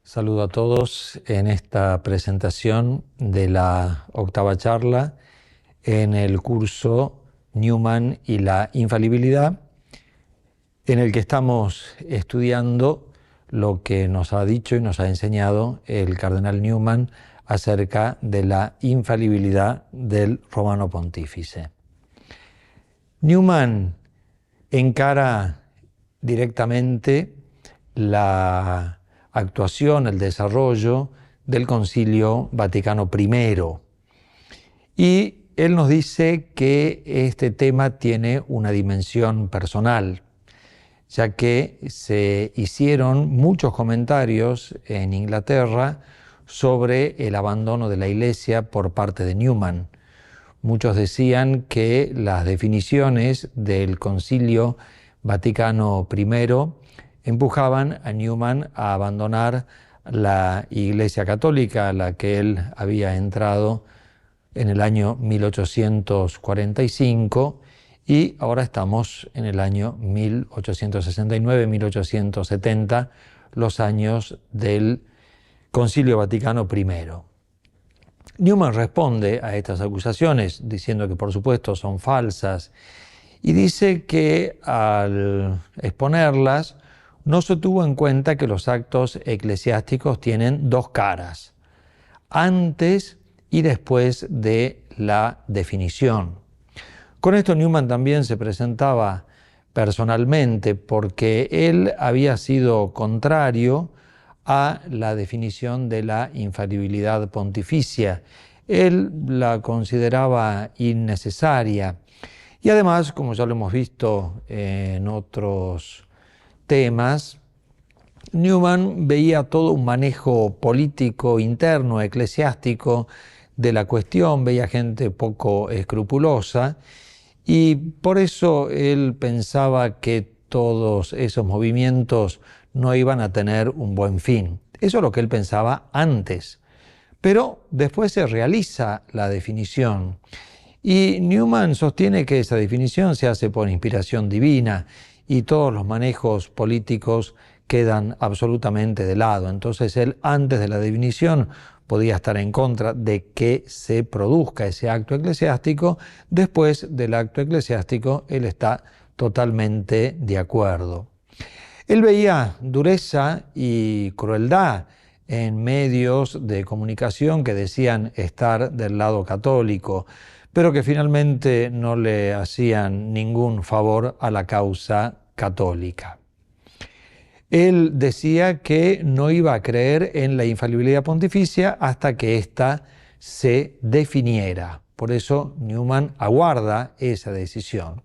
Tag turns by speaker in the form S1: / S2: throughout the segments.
S1: Saludo a todos en esta presentación de la octava charla en el curso Newman y la infalibilidad, en el que estamos estudiando lo que nos ha dicho y nos ha enseñado el cardenal Newman acerca de la infalibilidad del Romano Pontífice. Newman encara directamente la actuación, el desarrollo del Concilio Vaticano I. Y él nos dice que este tema tiene una dimensión personal, ya que se hicieron muchos comentarios en Inglaterra sobre el abandono de la Iglesia por parte de Newman. Muchos decían que las definiciones del Concilio Vaticano I empujaban a Newman a abandonar la Iglesia Católica a la que él había entrado en el año 1845 y ahora estamos en el año 1869-1870, los años del Concilio Vaticano I. Newman responde a estas acusaciones diciendo que por supuesto son falsas y dice que al exponerlas no se tuvo en cuenta que los actos eclesiásticos tienen dos caras, antes y después de la definición. Con esto Newman también se presentaba personalmente porque él había sido contrario a la definición de la infalibilidad pontificia. Él la consideraba innecesaria y además, como ya lo hemos visto en otros temas, Newman veía todo un manejo político interno, eclesiástico de la cuestión, veía gente poco escrupulosa y por eso él pensaba que todos esos movimientos no iban a tener un buen fin. Eso es lo que él pensaba antes, pero después se realiza la definición y Newman sostiene que esa definición se hace por inspiración divina y todos los manejos políticos quedan absolutamente de lado. Entonces él, antes de la definición, podía estar en contra de que se produzca ese acto eclesiástico. Después del acto eclesiástico, él está totalmente de acuerdo. Él veía dureza y crueldad en medios de comunicación que decían estar del lado católico, pero que finalmente no le hacían ningún favor a la causa católica. Él decía que no iba a creer en la infalibilidad pontificia hasta que ésta se definiera. Por eso Newman aguarda esa decisión.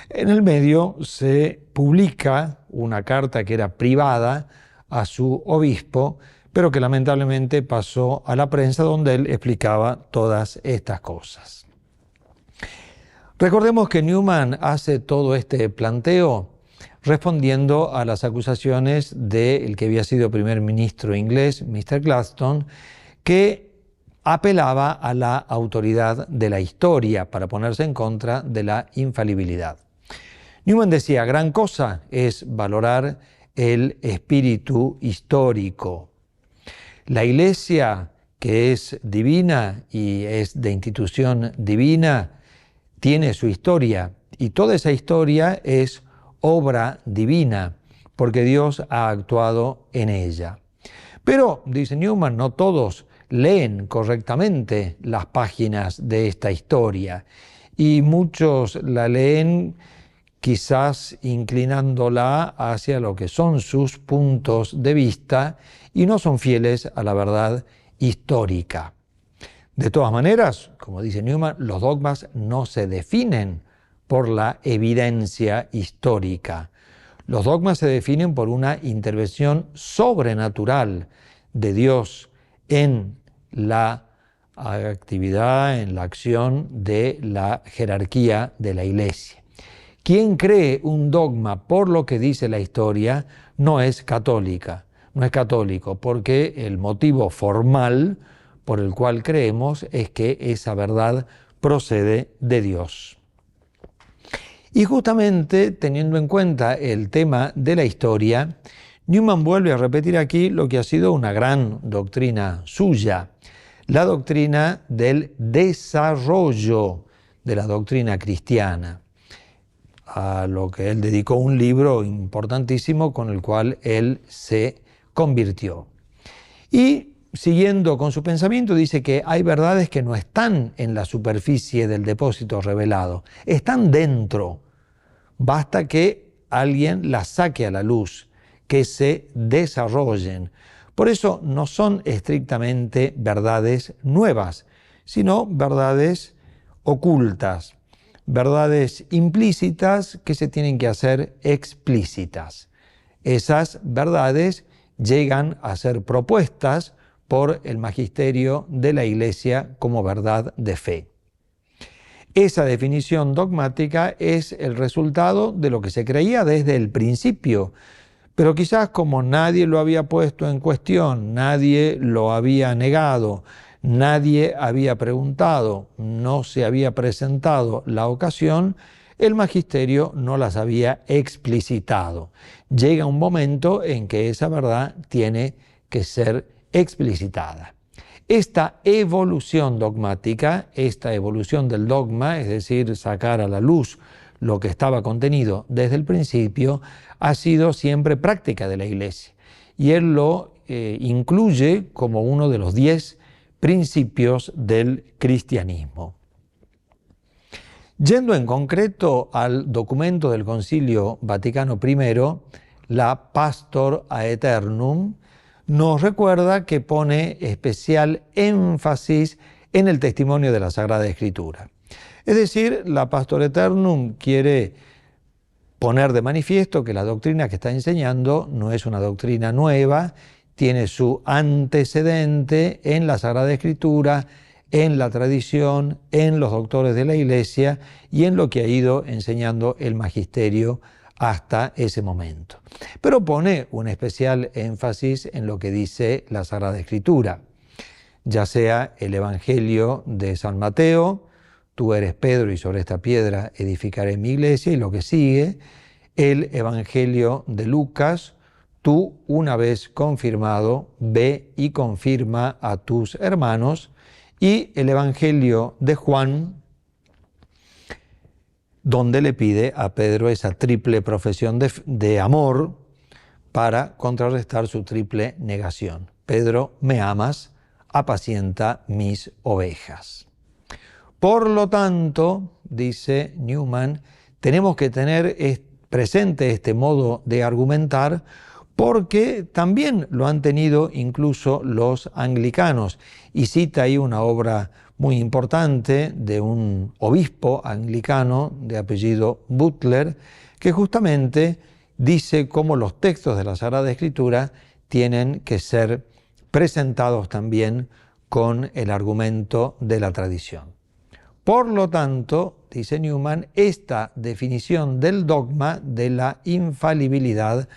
S1: En el medio se publica una carta que era privada a su obispo, pero que lamentablemente pasó a la prensa, donde él explicaba todas estas cosas. Recordemos que Newman hace todo este planteo respondiendo a las acusaciones del que había sido primer ministro inglés, Mr. Gladstone, que apelaba a la autoridad de la historia para ponerse en contra de la infalibilidad. Newman decía, gran cosa es valorar el espíritu histórico. La Iglesia, que es divina y es de institución divina, tiene su historia y toda esa historia es obra divina porque Dios ha actuado en ella. Pero, dice Newman, no todos leen correctamente las páginas de esta historia y muchos la leen quizás inclinándola hacia lo que son sus puntos de vista y no son fieles a la verdad histórica. De todas maneras, como dice Newman, los dogmas no se definen por la evidencia histórica. Los dogmas se definen por una intervención sobrenatural de Dios en la actividad, en la acción de la jerarquía de la Iglesia. Quien cree un dogma por lo que dice la historia no es católica, no es católico, porque el motivo formal por el cual creemos es que esa verdad procede de Dios. Y justamente teniendo en cuenta el tema de la historia, Newman vuelve a repetir aquí lo que ha sido una gran doctrina suya, la doctrina del desarrollo de la doctrina cristiana, a lo que él dedicó un libro importantísimo con el cual él se convirtió. Y siguiendo con su pensamiento, dice que hay verdades que no están en la superficie del depósito revelado, están dentro. Basta que alguien las saque a la luz, que se desarrollen. Por eso no son estrictamente verdades nuevas, sino verdades ocultas, verdades implícitas que se tienen que hacer explícitas. Esas verdades llegan a ser propuestas por el magisterio de la Iglesia como verdad de fe. Esa definición dogmática es el resultado de lo que se creía desde el principio, pero quizás como nadie lo había puesto en cuestión, nadie lo había negado, nadie había preguntado, no se había presentado la ocasión, el magisterio no las había explicitado. Llega un momento en que esa verdad tiene que ser explicitada. Esta evolución dogmática, esta evolución del dogma, es decir, sacar a la luz lo que estaba contenido desde el principio, ha sido siempre práctica de la Iglesia. Y él lo incluye como uno de los 10 principios del cristianismo. Yendo en concreto al documento del Concilio Vaticano I, la Pastor Aeternum, nos recuerda que pone especial énfasis en el testimonio de la Sagrada Escritura. Es decir, la Pastor Aeternum quiere poner de manifiesto que la doctrina que está enseñando no es una doctrina nueva, tiene su antecedente en la Sagrada Escritura, en la tradición, en los doctores de la Iglesia y en lo que ha ido enseñando el magisterio hasta ese momento. Pero pone un especial énfasis en lo que dice la Sagrada Escritura, ya sea el Evangelio de San Mateo, tú eres Pedro y sobre esta piedra edificaré mi iglesia, y lo que sigue, el Evangelio de Lucas, tú una vez confirmado, ve y confirma a tus hermanos, y el Evangelio de Juan, donde le pide a Pedro esa triple profesión de amor para contrarrestar su triple negación. Pedro, me amas, apacienta mis ovejas. Por lo tanto, dice Newman, tenemos que tener presente este modo de argumentar porque también lo han tenido incluso los anglicanos. Y cita ahí una obra muy importante de un obispo anglicano de apellido Butler, que justamente dice cómo los textos de la Sagrada Escritura tienen que ser presentados también con el argumento de la tradición. Por lo tanto, dice Newman, esta definición del dogma de la infalibilidad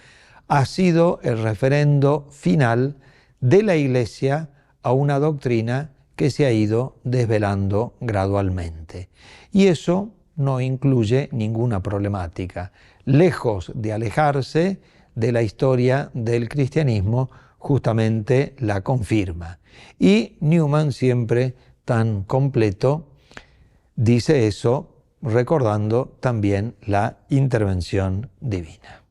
S1: ha sido el referendo final de la Iglesia a una doctrina que se ha ido desvelando gradualmente. Y eso no incluye ninguna problemática. Lejos de alejarse de la historia del cristianismo, justamente la confirma. Y Newman, siempre tan completo, dice eso recordando también la intervención divina.